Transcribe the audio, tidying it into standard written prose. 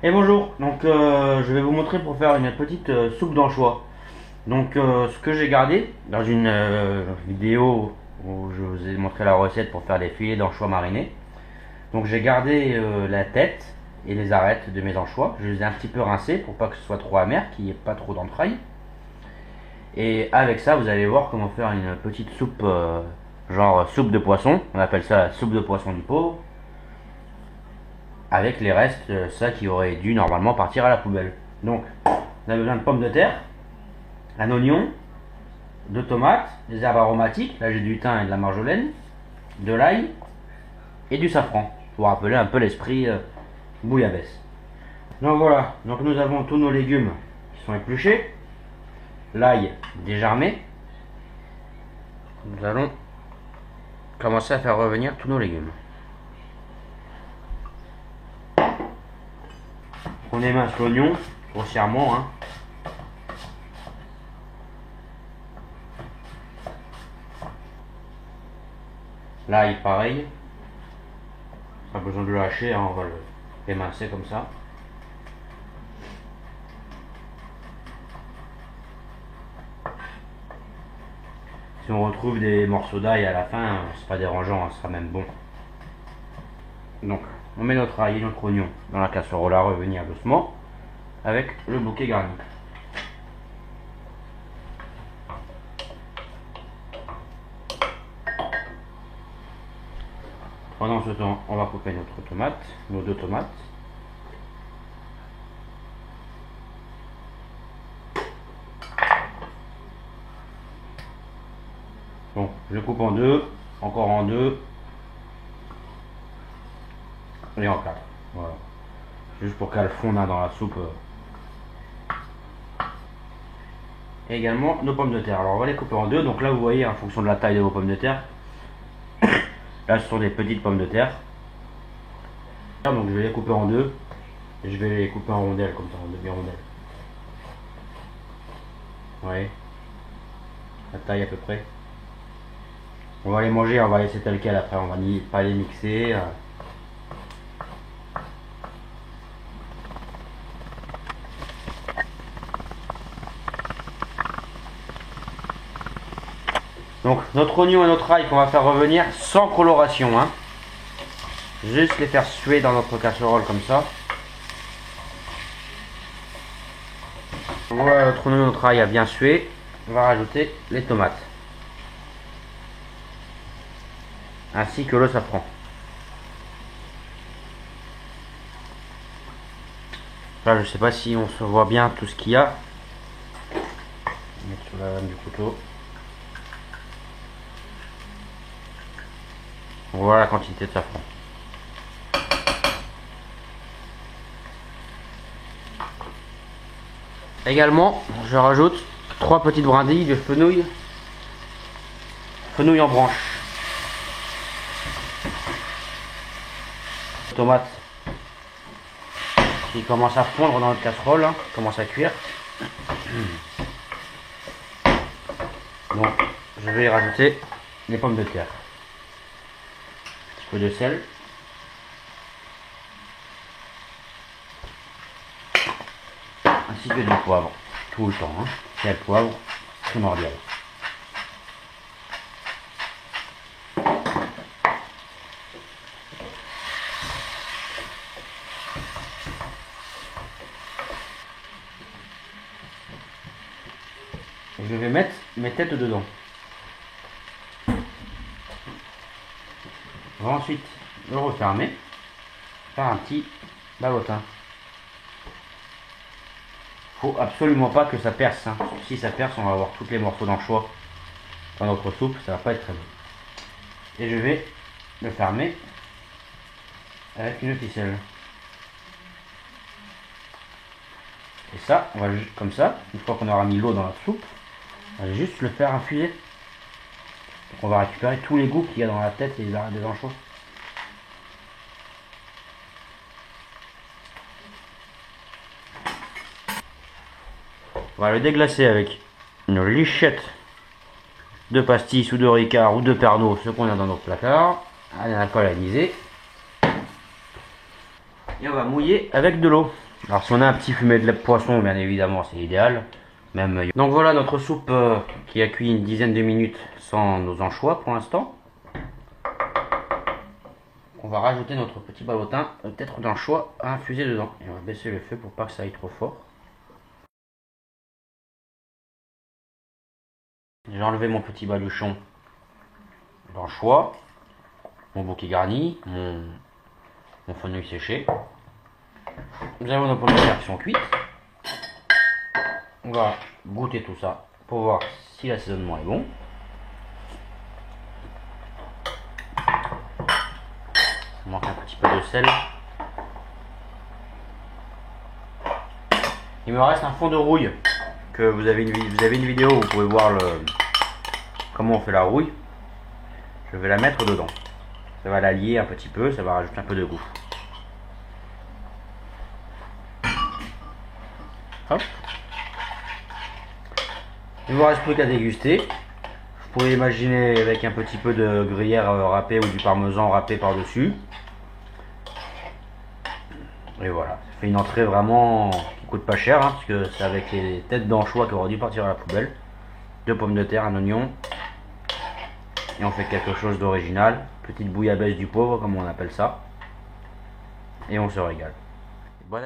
Et bonjour, donc je vais vous montrer pour faire une petite soupe d'anchois. Donc ce que j'ai gardé dans une vidéo où je vous ai montré la recette pour faire des filets d'anchois marinés. Donc j'ai gardé la tête et les arêtes de mes anchois. Je les ai un petit peu rincés pour pas que ce soit trop amer, qu'il n'y ait pas trop d'entrailles. Et avec ça vous allez voir comment faire une petite soupe genre soupe de poisson. On appelle ça la soupe de poisson du pauvre. Avec les restes, ça qui aurait dû normalement partir à la poubelle. Donc, on a besoin de pommes de terre, un oignon, de tomates, des herbes aromatiques, là j'ai du thym et de la marjolaine, de l'ail et du safran, pour rappeler un peu l'esprit bouillabaisse. Donc voilà, donc nous avons tous nos légumes qui sont épluchés, l'ail déjarmé. Nous allons commencer à faire revenir tous nos légumes. On émince l'oignon, grossièrement, hein. L'ail pareil. Pas besoin de le hacher, hein, on va le émincer comme ça. Si on retrouve des morceaux d'ail à la fin, c'est pas dérangeant, hein, ce sera même bon. Donc, on met notre ail et notre oignon dans la casserole à revenir doucement avec le bouquet garni. Pendant ce temps, on va couper notre tomate, nos deux tomates. Bon, je coupe en deux, encore en deux et en quatre. Voilà. Juste pour qu'elle fonde dans la soupe. Et également nos pommes de terre. Alors on va les couper en deux. Donc là vous voyez en fonction de la taille de vos pommes de terre. Là ce sont des petites pommes de terre. Donc je vais les couper en deux. Et je vais les couper en rondelles comme ça, en demi-rondelles. Ouais. La taille à peu près. On va les manger, on va laisser tel quel après. On va pas les mixer. Donc notre oignon et notre ail qu'on va faire revenir sans coloration, hein. Juste les faire suer dans notre casserole comme ça. Voilà, notre oignon et notre ail a bien sué. On va rajouter les tomates. Ainsi que le safran. Là je sais pas si on se voit bien tout ce qu'il y a. Je vais mettre sur la lame du couteau. Voilà la quantité de safran. Également, je rajoute 3 petites brindilles de fenouil en branche. Tomate qui commence à fondre dans notre casserole, hein, commence à cuire. Donc, je vais y rajouter les pommes de terre. Un petit peu de sel. Ainsi que du poivre. Tout le temps, hein. Et le poivre, primordial. Et je vais mettre mes têtes dedans. On va ensuite le refermer, faire un petit balotin. Faut absolument pas que ça perce, hein. Si ça perce, on va avoir tous les morceaux d'anchois dans notre soupe, ça va pas être très bon. Et je vais le fermer avec une ficelle. Et ça, on va juste comme ça, une fois qu'on aura mis l'eau dans la soupe, on va juste le faire infuser. Donc on va récupérer tous les goûts qu'il y a dans la tête et les arêtes des anchois. On va le déglacer avec une lichette de pastis ou de Ricard ou de Pernod, ce qu'on a dans notre placard, un alcool anisé. Et on va mouiller avec de l'eau. Alors si on a un petit fumet de poisson, bien évidemment, c'est idéal. Même. Donc voilà notre soupe qui a cuit une dizaine de minutes sans nos anchois pour l'instant. On va rajouter notre petit ballotin, peut-être d'anchois à infuser dedans. Et on va baisser le feu pour pas que ça aille trop fort. J'ai enlevé mon petit baluchon d'anchois, mon bouquet garni, mon fenouil séché. Nous avons nos pommes de terre qui sont cuites. On va goûter tout ça pour voir si l'assaisonnement est bon. Il manque un petit peu de sel. Il me reste un fond de rouille que vous avez une vidéo où vous pouvez voir comment on fait la rouille. Je vais la mettre dedans. Ça va la lier un petit peu, ça va rajouter un peu de goût. Hop. Il ne vous reste plus qu'à déguster. Vous pouvez imaginer avec un petit peu de gruyère râpée ou du parmesan râpé par-dessus. Et voilà, ça fait une entrée vraiment qui coûte pas cher, hein, parce que c'est avec les têtes d'anchois qui auraient dû partir à la poubelle. 2 pommes de terre, un oignon. Et on fait quelque chose d'original. Petite bouillabaisse du pauvre, comme on appelle ça. Et on se régale. Bon